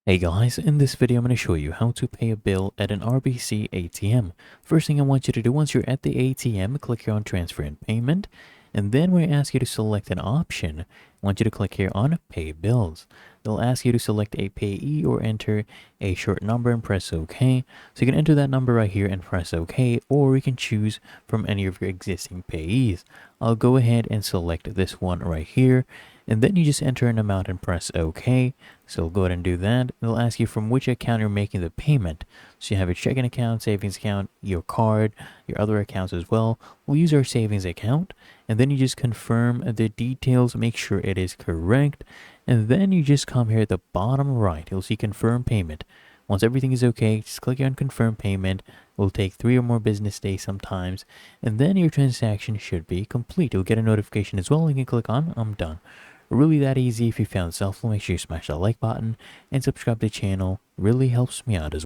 Hey guys, in this video I'm going to show you how to pay a bill at an RBC ATM. First thing I want you to do once you're at the ATM, click here on transfer and payment, and then we ask you to select an option. I want you to click here on pay bills. They'll ask you to select a payee or enter a short number and press OK. So you can enter that number right here and press OK, or you can choose from any of your existing payees. I'll go ahead and select this one right here, and then you just enter an amount and press OK. So go ahead and do that. They'll ask you from which account you're making the payment. So you have your checking account, savings account, your card, your other accounts as well. We'll use our savings account, and then you just confirm the details, make sure it is correct, and then you just come here at the bottom right. You'll see confirm payment. Once everything is okay, just click here on confirm payment. It will take 3 or more business days sometimes, and then your transaction should be complete. You'll get a notification as well. You can click on I'm done. Really that easy. If you found this helpful, make sure you smash that like button and subscribe to the channel. Really helps me out as well.